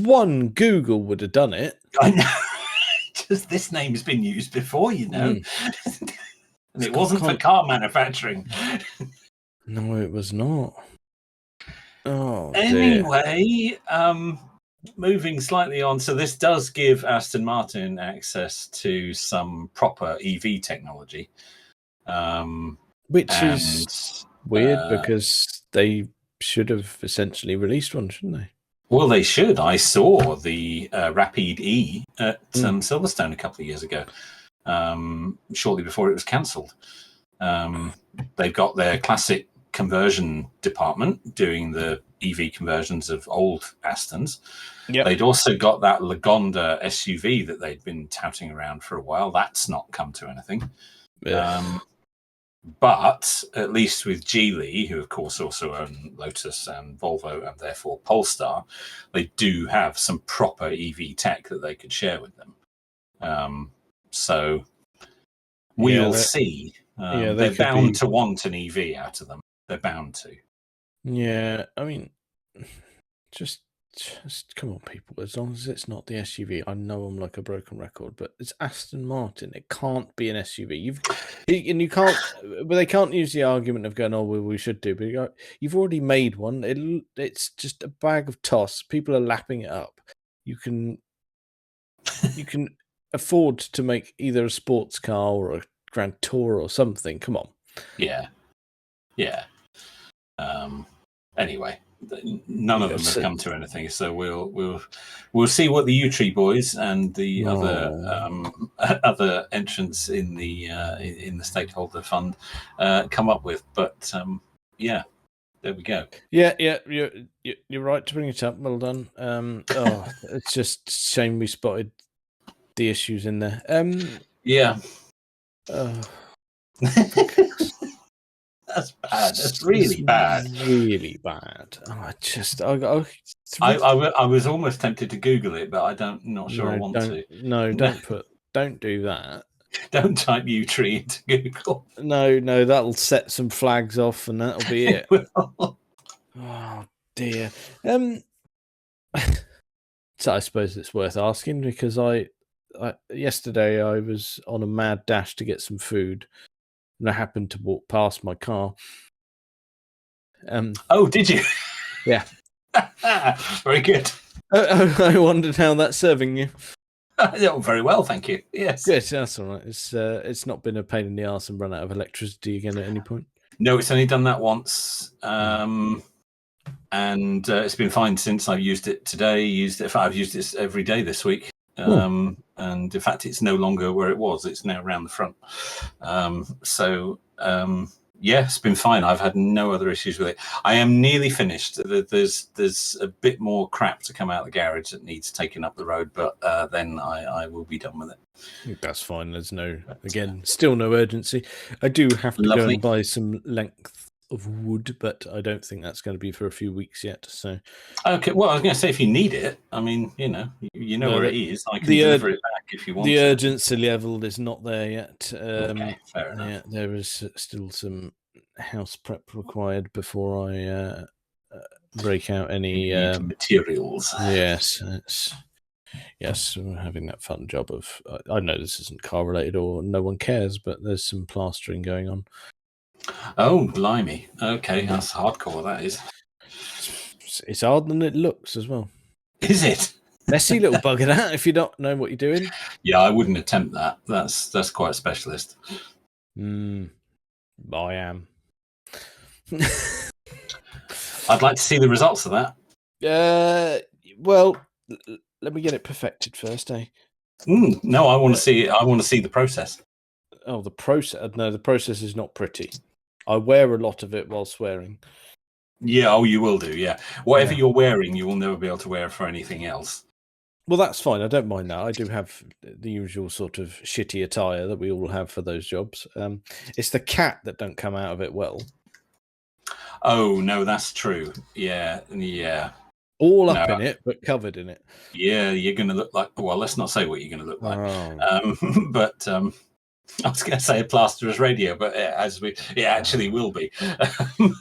One Google would have done it. I know. Just this name has been used before, you know. And it wasn't for car manufacturing. No, it was not. Oh, anyway, moving slightly on. So this does give Aston Martin access to some proper EV technology. Which is weird because they should have essentially released one, shouldn't they? Well, they should. I saw the Rapide E at Silverstone a couple of years ago, shortly before it was cancelled. They've got their classic conversion department doing the EV conversions of old Astons. Yep. They'd also got that Lagonda SUV that they'd been touting around for a while. That's not come to anything. But at least with Geely, who of course also own Lotus and Volvo and therefore Polestar, they do have some proper EV tech that they could share with them. So we'll see. They're bound to want an EV out of them. They're bound to. Yeah, I mean, just Just come on, people. As long as it's not the SUV, I know I'm like a broken record, but it's Aston Martin. It can't be an SUV. You can't, but they can't use the argument of going, "Oh, well, we should do." But you've already made one. It's just a bag of toss. People are lapping it up. You can afford to make either a sports car or a Grand Tour or something. Come on. Yeah. Anyway, none of them have come to anything, so we'll see what the U-Tree boys and the other entrants in the stakeholder fund come up with. But yeah, there we go. Yeah, you're right to bring it up. Well done. It's just a shame we spotted the issues in there. Yeah. That's bad. That's really bad. Really bad. I was almost tempted to Google it, but not sure I want to. No, don't do that. Don't type U-Tree into Google. No, that'll set some flags off, and that'll be it. Oh dear. So I suppose it's worth asking because yesterday I was on a mad dash to get some food. And I happened to walk past my car. Oh, did you? Yeah. Very good. I wondered how that's serving you. Yeah, very well, thank you. Yes. Good, that's all right. It's not been a pain in the arse and run out of electricity again at any point. No, it's only done that once. And it's been fine since I've used it today. I've used it every day this week. And in fact, it's no longer where it was. It's now around the front. Yeah, it's been fine. I've had no other issues with it. I am nearly finished. There's a bit more crap to come out of the garage that needs taking up the road, but then I will be done with it. That's fine. There's still no urgency. I do have to go and buy some length of wood, but I don't think that's going to be for a few weeks yet. So, okay. Well, I was going to say if you need it, I mean, you know where it is. I can deliver it back if you want. The urgency level is not there yet. Okay, fair enough. Yeah, there is still some house prep required before I break out any materials. Yes, we're having that fun job of. I know this isn't car related or no one cares, but there's some plastering going on. Oh, blimey. Okay, that's hardcore, that is. It's harder than it looks as well. Is it? Messy little bugger that, if you don't know what you're doing. Yeah, I wouldn't attempt that. That's quite a specialist. I am. I'd like to see the results of that. Well, let me get it perfected first, eh? No, I want to see it. I want to see the process. Oh, the process. No, the process is not pretty. I wear a lot of it while swearing. Yeah, oh, you will do, yeah. Whatever you're wearing, you will never be able to wear for anything else. Well, that's fine. I don't mind that. I do have the usual sort of shitty attire that we all have for those jobs. It's the cat that don't come out of it well. Oh, no, that's true. Yeah. All up in it, but covered in it. Yeah, you're going to look like... Well, let's not say what you're going to look like. But... I was going to say a plasterer's radio, but it actually will be.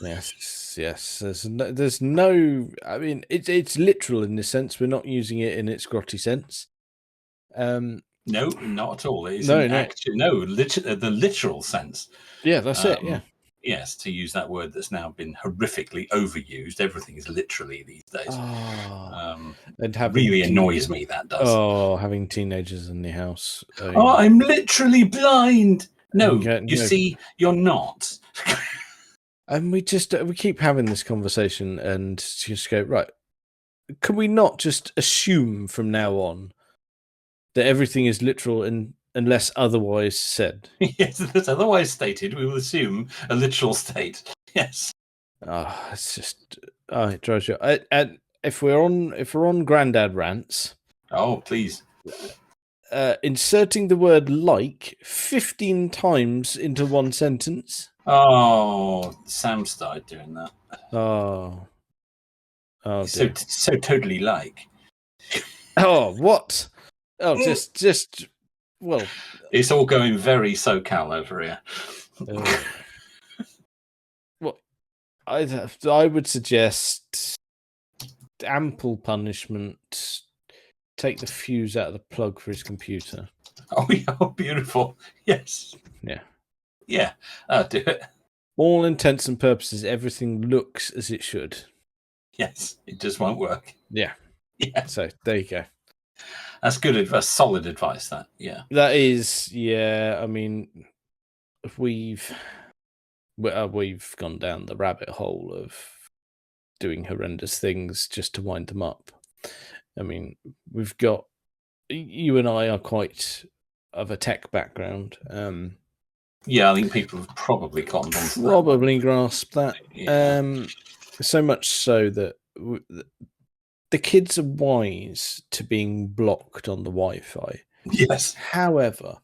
Yes. There's no. I mean, it's literal in this sense. We're not using it in its grotty sense. No, not at all. It's the literal sense. Yeah, that's it. Yeah. Yes, to use that word that's now been horrifically overused. Everything is literally these days. And really annoys me, that does. Oh, having teenagers in the house. I'm literally blind. No, see, you're not. And we keep having this conversation and just go, right, can we not just assume from now on that everything is literal unless otherwise said? Yes, unless otherwise stated, we will assume a literal state. Yes. It's just it drives you. And if we're on Grandad rants, please. Inserting the word "like" 15 times into one sentence. Oh, Sam started doing that. Oh, so totally like. Oh, what? Oh, just. Well, it's all going very SoCal over here. Well, I would suggest ample punishment. Take the fuse out of the plug for his computer. Oh, yeah, beautiful. Yes. Yeah. Yeah, I'll do it. All intents and purposes, everything looks as it should. Yes, it just won't work. Yeah. Yeah. So there you go. That's good advice. Solid advice, that. Yeah. That is, yeah. I mean, we've gone down the rabbit hole of doing horrendous things just to wind them up. I mean, you and I are quite of a tech background. Yeah, I think people have probably cottoned on to that. Probably grasped that. Yeah. So much so that the kids are wise to being blocked on the Wi-Fi. Yes. However,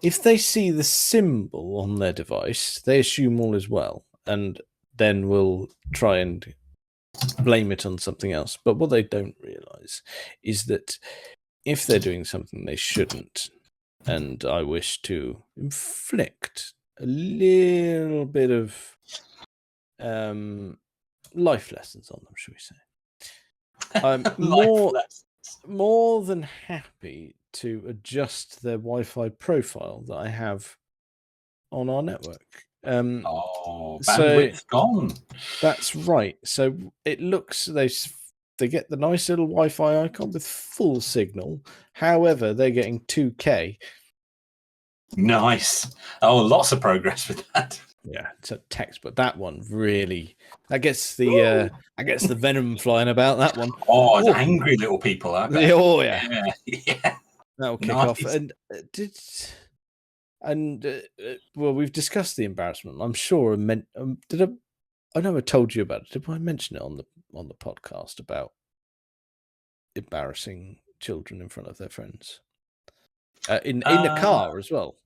if they see the symbol on their device, they assume all is well, and then will try and blame it on something else. But what they don't realise is that if they're doing something they shouldn't, and I wish to inflict a little bit of life lessons on them, shall we say. I'm more than happy to adjust their Wi-Fi profile that I have on our network. Bandwidth gone. That's right. So it looks they get the nice little Wi-Fi icon with full signal. However, they're getting 2K. Nice. Oh, lots of progress with that. Yeah, it's a textbook. That one really gets the venom flying about. That one. Oh, angry little people, aren't they? Oh yeah. Yeah. That'll kick off. Well, we've discussed the embarrassment. I'm sure. I know I told you about it. Did I mention it on the podcast about embarrassing children in front of their friends in a car as well?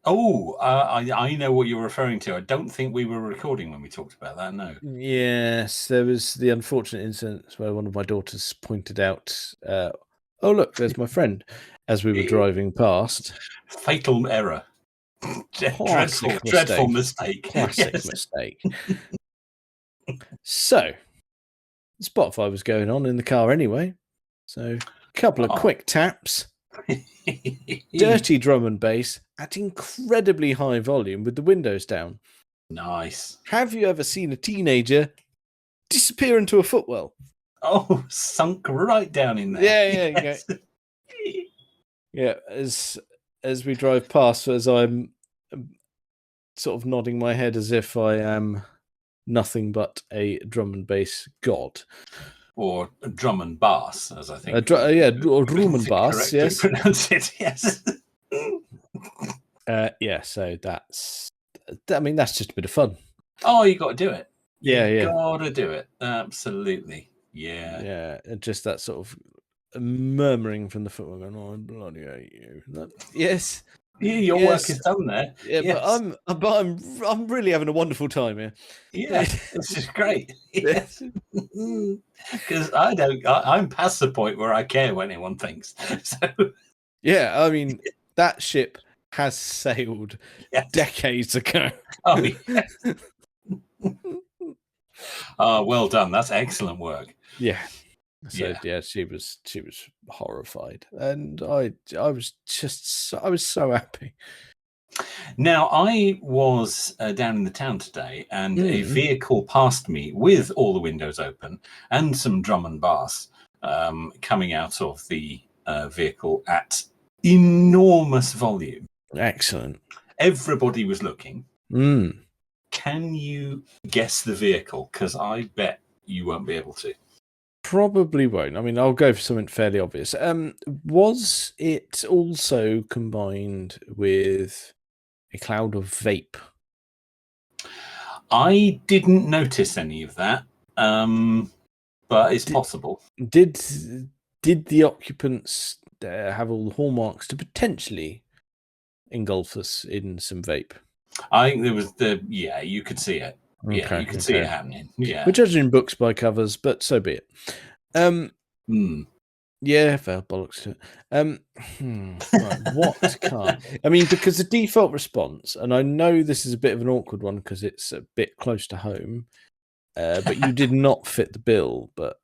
Oh, I know what you're referring to. I don't think we were recording when we talked about that. No. Yes, there was the unfortunate incident where one of my daughters pointed out, "Oh look, there's my friend," as we were driving past. Fatal error. Dreadful mistake. Classic mistake. So, Spotify was going on in the car anyway. So, a couple of quick taps. Dirty drum and bass at incredibly high volume with the windows down. Nice. Have you ever seen a teenager disappear into a footwell? Oh, sunk right down in there. Yeah, yes. Yeah. As we drive past, as I'm sort of nodding my head as if I am nothing but a drum and bass god. Or drum and bass, as I think. Or drum and bass, yes. Pronounce it, yes. Yeah, so that's just a bit of fun. Oh, you got to do it. Yeah. Got to do it. Absolutely. Yeah. Yeah, just that sort of murmuring from the footwell going, "Oh, I bloody hate you." Yes. Yeah, your work is done there. Yeah, yes. but I'm really having a wonderful time here. Yeah, this is great. Yes. Because I'm past the point where I care what anyone thinks. So yeah, I mean that ship has sailed decades ago. Oh yes. Well done. That's excellent work. Yeah. So yeah, she was horrified, and I was so happy. Now I was down in the town today, and a vehicle passed me with all the windows open and some drum and bass coming out of the vehicle at enormous volume. Excellent. Everybody was looking. Can you guess the vehicle? Because I bet you won't be able to. Probably won't. I mean, I'll go for something fairly obvious. Was it also combined with a cloud of vape? I didn't notice any of that, but it's possible. Did the occupants have all the hallmarks to potentially engulf us in some vape? I think there was you could see it. Yeah, you could see it happening. Yeah, we're judging books by covers, but so be it. Yeah, fair bollocks to it. Right, what car? I mean, because the default response, and I know this is a bit of an awkward one because it's a bit close to home. but you did not fit the bill. But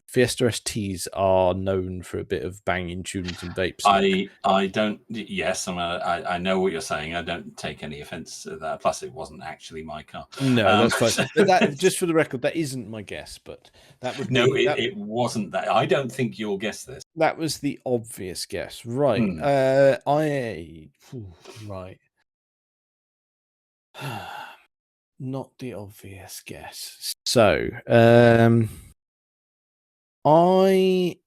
Fiesta STs are known for a bit of banging tunes and vapes. I don't. Yes, I know what you're saying. I don't take any offence to that. Plus, it wasn't actually my car. No, that's fine. But that, just for the record, that isn't my guess. But that would be, it wasn't that. I don't think you'll guess this. That was the obvious guess, right? Right. Not the obvious guess. So, I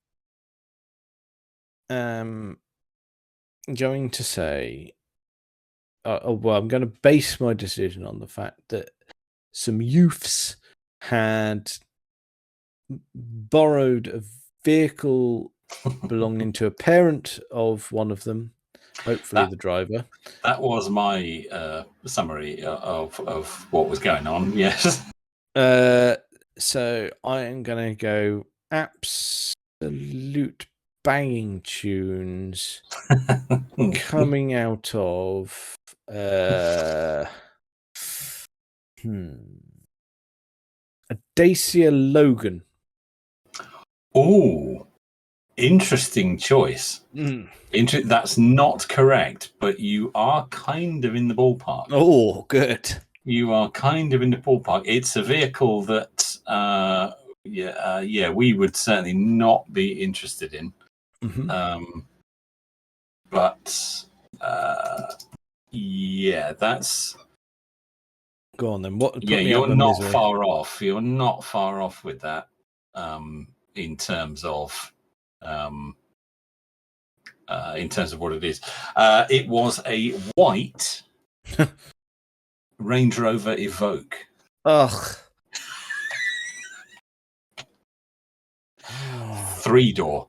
am going to say, I'm going to base my decision on the fact that some youths had borrowed a vehicle belonging to a parent of one of them, hopefully the driver. That was my summary of what was going on. Yes. So I am going to go absolute banging tunes coming out of a Dacia Logan. Oh, interesting choice. That's not correct, but you are kind of in the ballpark. Oh, good. You are kind of in the ballpark. It's a vehicle that, we would certainly not be interested in. Mm-hmm. That's. Go on then. What? Yeah, you're not far off. You're not far off with that. In terms of what it is. It was a white Range Rover Evoque. Ugh. 3-door.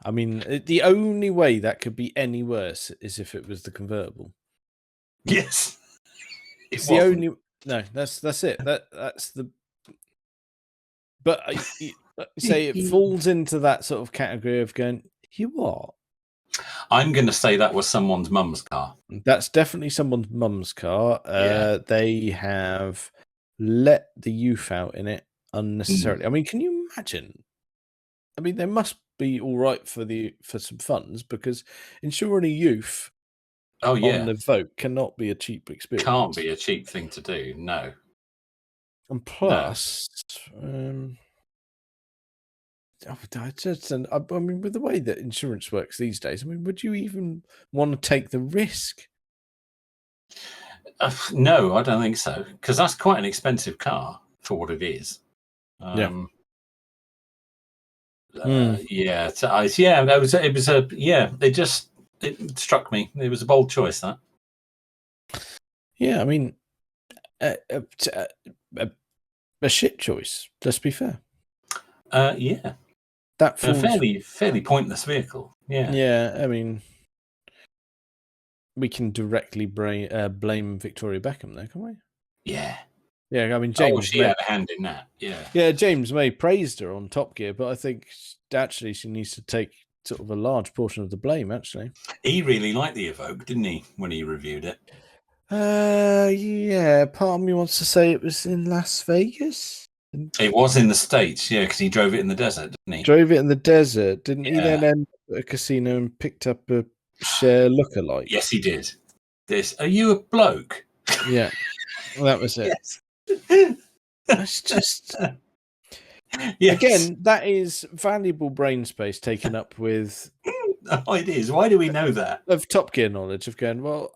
I mean, the only way that could be any worse is if it was the convertible. Yes. It's the only. No, that's it. That's the. But say it falls into that sort of category of going, you what? I'm going to say that was someone's mum's car. That's definitely someone's mum's car. They have let the youth out in it unnecessarily. I mean, can you imagine? I mean, they must be all right for some funds, because insuring a youth on the Evoque cannot be a cheap experience. Can't be a cheap thing to do. No. And plus, I mean, with the way that insurance works these days, I mean, would you even want to take the risk? No, I don't think so, because that's quite an expensive car for what it is. It struck me. It was a bold choice, that. Yeah, I mean, a shit choice. Let's be fair. That falls... a fairly pointless vehicle. Yeah. Yeah, I mean, we can directly blame Victoria Beckham there, can't we? Yeah. Yeah, I mean, James. She had a hand in that. Yeah. Yeah, James May praised her on Top Gear, but I think actually she needs to take sort of a large portion of the blame. Actually, he really liked the Evoque, didn't he, when he reviewed it? Yeah. Part of me wants to say it was in Las Vegas. It was in the States, yeah, because he drove it in the desert, didn't he? Drove it in the desert, didn't he? Then end up at a casino and picked up a Cher lookalike. Yes, he did. Are you a bloke? Yeah, well, that was it. Yes. That's just. Yes. Again, that is valuable brain space taken up with. Oh, it is. Why do we know that? Of Top Gear knowledge of going, well,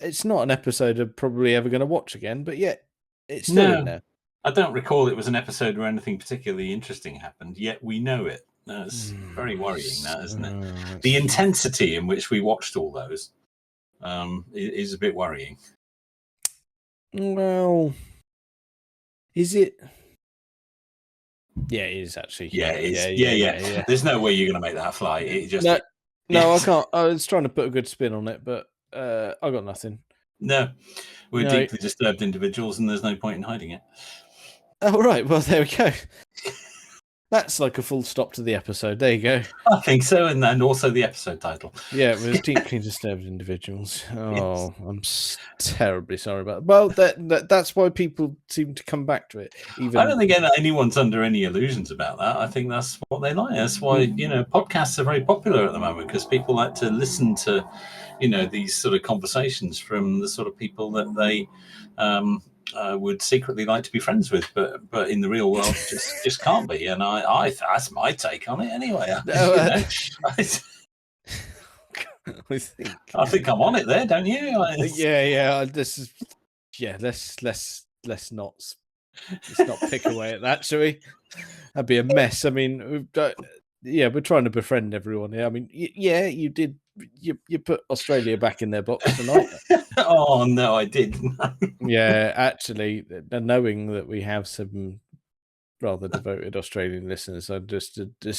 it's not an episode I'm probably ever going to watch again, but yet it's still in there. I don't recall it was an episode where anything particularly interesting happened, yet we know it. That's very worrying, that, isn't it? The intensity in which we watched all those is a bit worrying. Well, is it? Yeah, it is actually. Yeah, it is. Yeah. There's no way you're going to make that fly. It just no, I can't. I was trying to put a good spin on it, but I got nothing. No, we're deeply disturbed individuals, and there's no point in hiding it. Oh, right. Well, there we go. That's like a full stop to the episode. There you go. I think so, and also the episode title. Yeah, it was deeply disturbed individuals. Oh, Yes. I'm terribly sorry about it. Well, that's why people seem to come back to it. I don't think anyone's under any illusions about that. I think that's what they like. That's why, podcasts are very popular at the moment, because people like to listen to, these sort of conversations from the sort of people that they would secretly like to be friends with, but in the real world just can't be. And I that's my take on it anyway. I think I'm on it there, don't you? Yeah. Let's not pick away at that, shall we? That'd be a mess. I mean, we're trying to befriend everyone here. I mean, you did. You put Australia back in their box tonight. Oh no, I didn't. Yeah, actually, knowing that we have some rather devoted Australian listeners, I just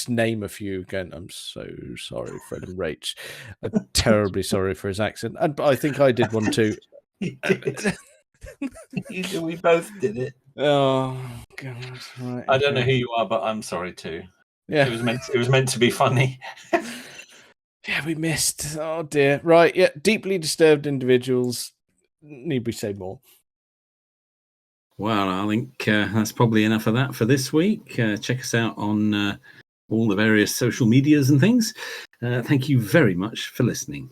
name a few again. I'm so sorry, Fred and Rach. I'm terribly sorry for his accent, and I think I did one too. You did. We both did it. Oh God! Right, I don't know who you are, but I'm sorry too. Yeah, it was meant to be funny. Yeah, we missed. Oh dear. Right. Yeah, deeply disturbed individuals. Need we say more? Well, I think that's probably enough of that for this week. Check us out on all the various social medias and things. Thank you very much for listening.